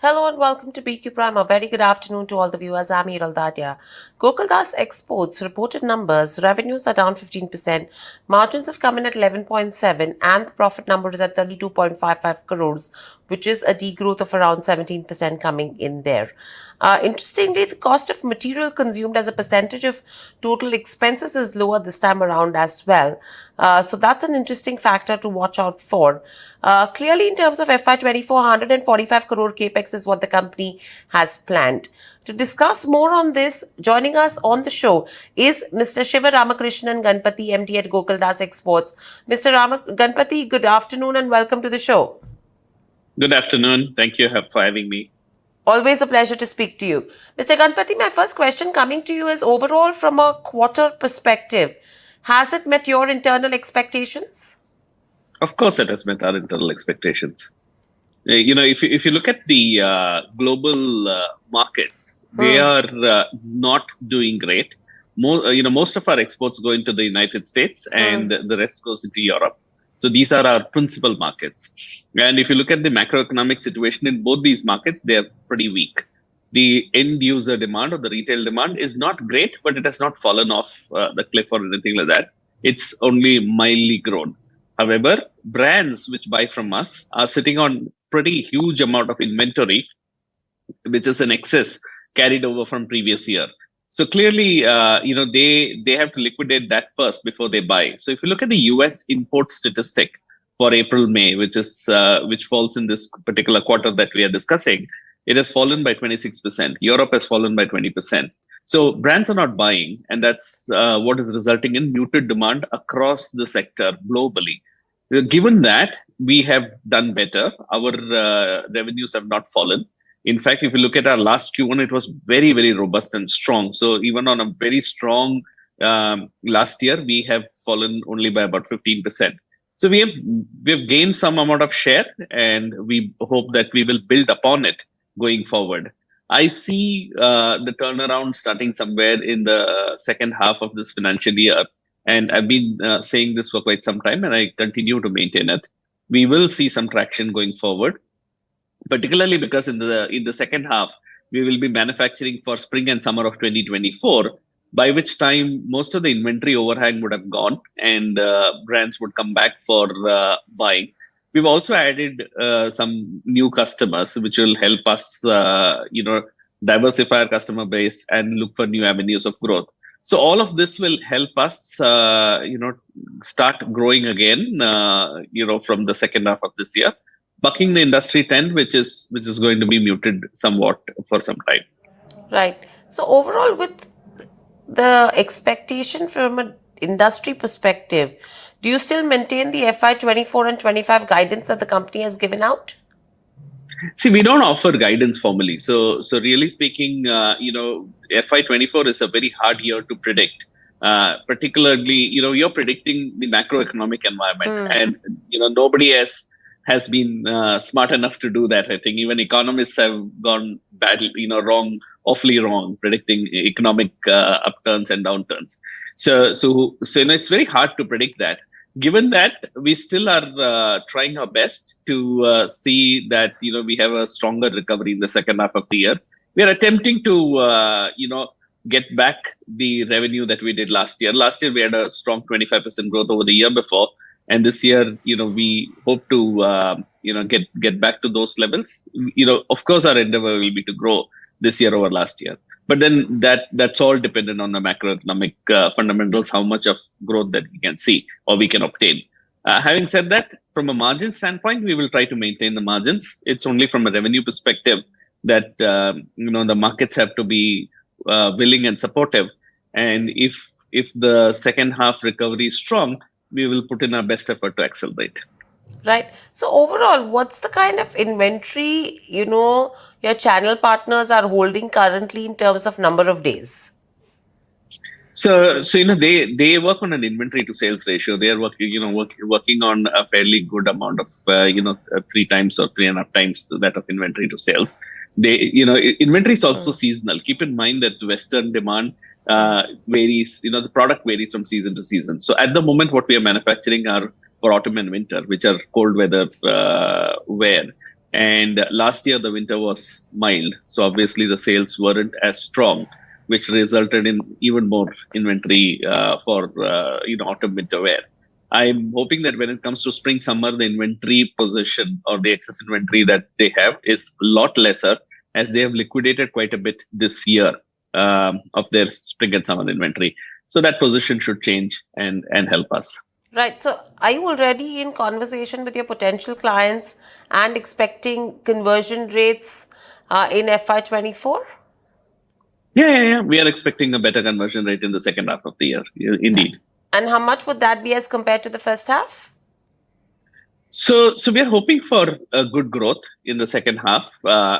Hello and welcome to BQ Prime. A very good afternoon to all the viewers. I'm Hiral Dadia. Gokaldas exports reported numbers. Revenues are down 15%. Margins have come in at 11.7 and the profit number is at 32.55 crores, which is a degrowth of around 17% coming in there. Interestingly, the cost of material consumed as a percentage of total expenses is lower this time around as well. So that's an interesting factor to watch out for. Clearly, in terms of FY24, 145 crore capex is what the company has planned. To discuss more on this, joining us on the show is Mr. Sivaramakrishnan Ganapathi, MD at Gokaldas Exports. Mr. Ganapathi, good afternoon and welcome to the show. Good afternoon. Thank you for having me. Always a pleasure to speak to you. Mr. Ganapathi, my first question coming to you is overall from a quarter perspective, has it met your internal expectations? Of course, it has met our internal expectations. If you look at the global markets, they are not doing great. Most of our exports go into the United States, and the rest goes into Europe. So these are our principal markets. And if you look at the macroeconomic situation in both these markets, they are pretty weak. The end user demand or the retail demand is not great, but it has not fallen off the cliff or anything like that. It's only mildly grown. However, brands which buy from us are sitting on pretty huge amount of inventory, which is an excess carried over from previous year. So clearly, they have to liquidate that first before they buy. So if you look at the US import statistic for April-May, which falls in this particular quarter that we are discussing, it has fallen by 26%. Europe has fallen by 20%. So brands are not buying, and that's what is resulting in muted demand across the sector globally. Given that, we have done better. Our revenues have not fallen. In fact, if you look at our last Q1, it was very, very robust and strong. So even on a very strong last year, we have fallen only by about 15%. So we have gained some amount of share, and we hope that we will build upon it going forward. I see the turnaround starting somewhere in the second half of this financial year. And I've been saying this for quite some time, and I continue to maintain it. We will see some traction going forward, particularly because in the second half, we will be manufacturing for spring and summer of 2024, by which time most of the inventory overhang would have gone and brands would come back for buying. We've also added some new customers, which will help us, diversify our customer base and look for new avenues of growth. So all of this will help us, start growing again, from the second half of this year, bucking the industry trend, which is going to be muted somewhat for some time. Right. So overall, with the expectation from an industry perspective, do you still maintain the FY24 and 25 guidance that the company has given out? See, we don't offer guidance formally. So really speaking, FY24 is a very hard year to predict. Particularly, you're predicting the macroeconomic environment, and nobody has been smart enough to do that. I think even economists have gone badly, wrong, awfully wrong, predicting economic upturns and downturns. So it's very hard to predict that. Given that, we still are trying our best to see that we have a stronger recovery in the second half of the year. We are attempting to get back the revenue that we did last year. Last year we had a strong 25% growth over the year before, and this year we hope to get back to those levels. Of course, our endeavor will be to grow this year over last year. But then that's all dependent on the macroeconomic fundamentals, how much of growth that we can see or we can obtain. Having said that, from a margin standpoint, we will try to maintain the margins. It's only from a revenue perspective that the markets have to be willing and supportive. And if the second half recovery is strong, we will put in our best effort to accelerate. Right. So overall, what's the kind of inventory, your channel partners are holding currently in terms of number of days? So they work on an inventory to sales ratio. They are working on a fairly good amount of 3 times or 3.5 times that of inventory to sales. Inventory is also seasonal. Keep in mind that Western demand varies. The product varies from season to season. So at the moment, what we are manufacturing are for autumn and winter, which are cold weather wear. And last year, the winter was mild. So obviously, the sales weren't as strong, which resulted in even more inventory for autumn winter wear. I'm hoping that when it comes to spring summer, the inventory position or the excess inventory that they have is a lot lesser, as they have liquidated quite a bit this year of their spring and summer inventory. So that position should change and help us. Right. So, are you already in conversation with your potential clients and expecting conversion rates in FY24? Yeah. We are expecting a better conversion rate in the second half of the year. Indeed. And how much would that be as compared to the first half? So we are hoping for a good growth in the second half.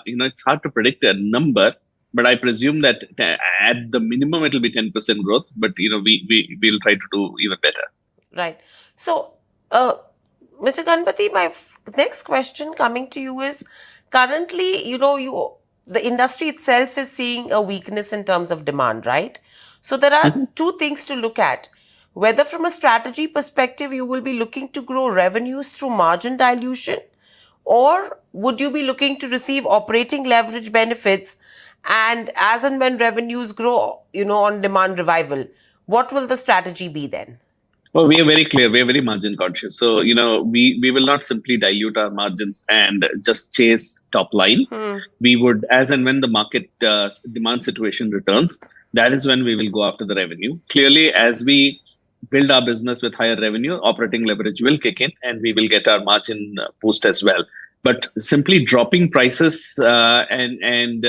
It's hard to predict a number, but I presume that at the minimum it will be 10% growth. But we'll try to do even better. Right. So, Mr. Ganapathi, my next question coming to you is, currently, the industry itself is seeing a weakness in terms of demand, right? So there are two things to look at. Whether from a strategy perspective, you will be looking to grow revenues through margin dilution, or would you be looking to receive operating leverage benefits, and as and when revenues grow, on demand revival, what will the strategy be then? Well, we are very clear. We are very margin conscious. So, we will not simply dilute our margins and just chase top line. We would, as and when the market demand situation returns, that is when we will go after the revenue. Clearly, as we build our business with higher revenue, operating leverage will kick in and we will get our margin boost as well. But simply dropping prices and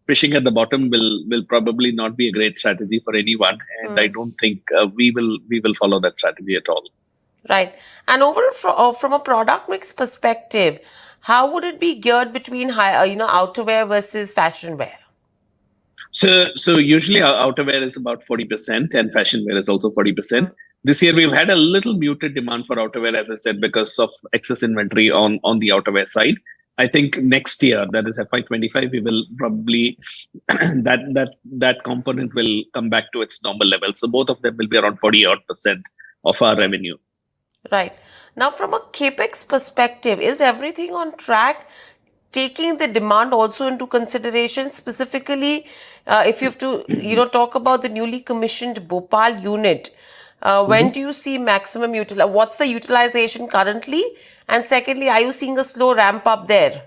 fishing at the bottom will probably not be a great strategy for anyone, and I don't think we will follow that strategy at all. Right. And overall, from a product mix perspective, how would it be geared between outerwear versus fashion wear? So usually our outerwear is about 40% and fashion wear is also 40%. This year we've had a little muted demand for outerwear, as I said, because of excess inventory on the outerwear side. I think next year, that is FY25, we will probably that component will come back to its normal level. So both of them will be around 40% of our revenue. Right. Now, from a capex perspective, is everything on track? Taking the demand also into consideration, specifically if you have to talk about the newly commissioned Bhopal unit. When do you see maximum what's the utilization currently? And secondly, are you seeing a slow ramp up there?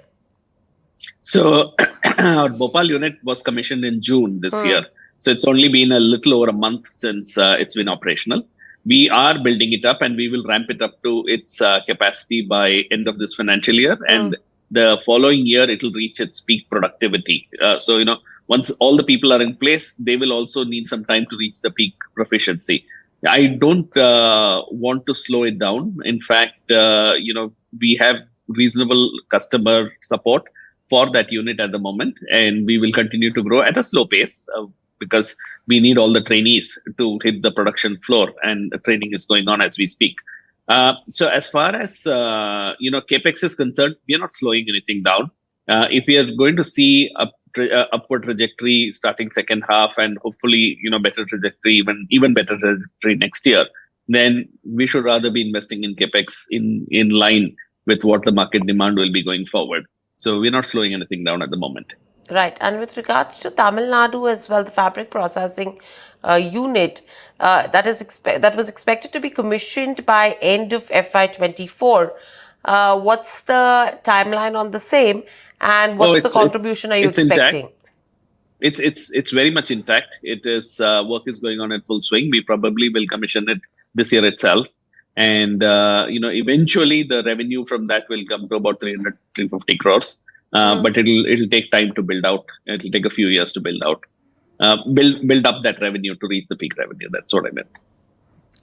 So our Bhopal unit was commissioned in June this year. So it's only been a little over a month since it's been operational. We are building it up and we will ramp it up to its capacity by end of this financial year. And the following year, it will reach its peak productivity. So, once all the people are in place, they will also need some time to reach the peak proficiency. I don't want to slow it down. In fact, we have reasonable customer support for that unit at the moment, and we will continue to grow at a slow pace because we need all the trainees to hit the production floor, and training is going on as we speak. So as far as capex is concerned, we are not slowing anything down. If we are going to see a upward trajectory starting second half, and hopefully better trajectory, even better trajectory next year, then we should rather be investing in capex in line with what the market demand will be going forward. So we're not slowing anything down at the moment. Right. And with regards to Tamil Nadu as well, the fabric processing unit that was expected to be commissioned by end of FY24. What's the timeline on the same? And what's the contribution are you expecting? It's very much intact. It is work is going on in full swing. We probably will commission it this year itself, and eventually the revenue from that will come to about 350 crores. But it'll take time to build out. It'll take a few years to build out, build up that revenue to reach the peak revenue. That's what I meant.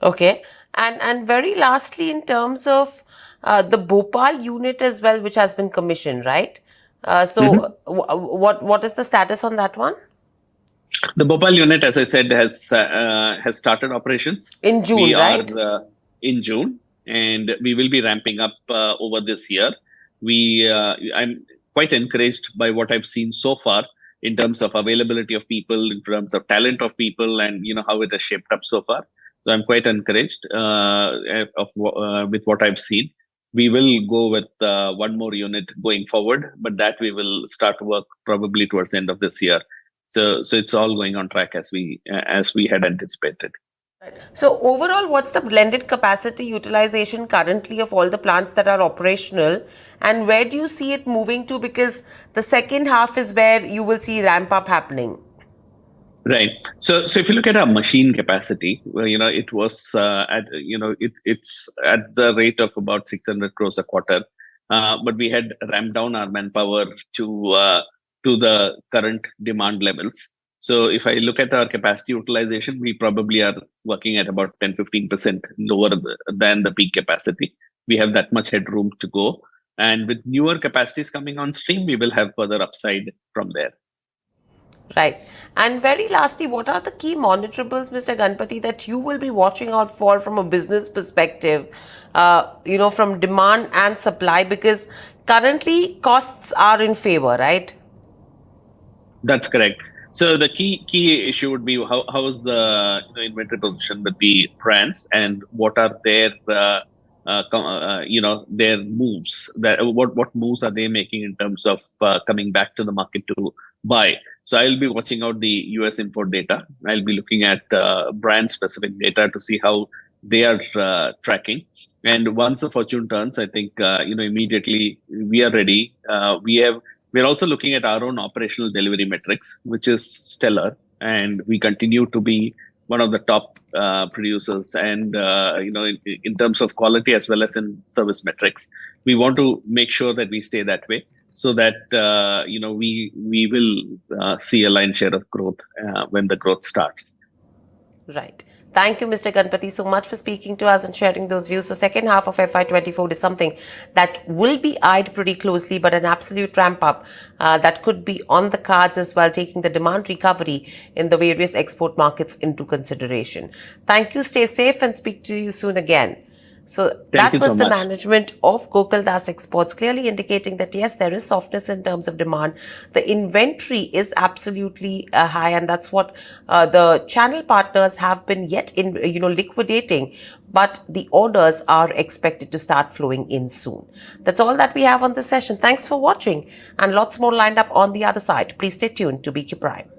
Okay, and very lastly, in terms of the Bhopal unit as well, which has been commissioned, right? So what is the status on that one? The Bhopal unit, as I said, has started operations in June, right? We are in June, and we will be ramping up over this year. I'm quite encouraged by what I've seen so far in terms of availability of people, in terms of talent of people, and how it has shaped up so far. So I'm quite encouraged with what I've seen. We will go with one more unit going forward, but that we will start work probably towards the end of this year. So it's all going on track as we had anticipated. Right. So overall, what's the blended capacity utilization currently of all the plants that are operational, and where do you see it moving to? Because the second half is where you will see ramp up happening. Right. So if you look at our machine capacity, well, it was it's at the rate of about 600 crores a quarter, but we had ramped down our manpower to the current demand levels. So if I look at our capacity utilization, we probably are working at about 10-15% lower than the peak capacity. We have that much headroom to go, and with newer capacities coming on stream, we will have further upside from there. Right. And very lastly, what are the key monitorables, Mr. Ganapathi, that you will be watching out for from a business perspective, from demand and supply? Because currently costs are in favor, right? That's correct. So the key issue would be how is the inventory position with the brands, and what are their their moves, that what moves are they making in terms of coming back to the market to buy. So I'll be watching out the US import data. I'll be looking at brand specific data to see how they are tracking. And once the fortune turns, I think immediately we are ready. We're also looking at our own operational delivery metrics, which is stellar, and we continue to be one of the top producers. And in terms of quality as well as in service metrics, we want to make sure that we stay that way, so that we will see a lion's share of growth when the growth starts. Right. Thank you, Mr. Ganapathi, so much for speaking to us and sharing those views. So second half of FY24 is something that will be eyed pretty closely, but an absolute ramp up that could be on the cards as well, taking the demand recovery in the various export markets into consideration. Thank you. Stay safe and speak to you soon again. So that was the management of Gokaldas Exports, clearly indicating that yes, there is softness in terms of demand. The inventory is absolutely high, and that's what the channel partners have been liquidating. But the orders are expected to start flowing in soon. That's all that we have on this session. Thanks for watching, and lots more lined up on the other side. Please stay tuned to BQ Prime.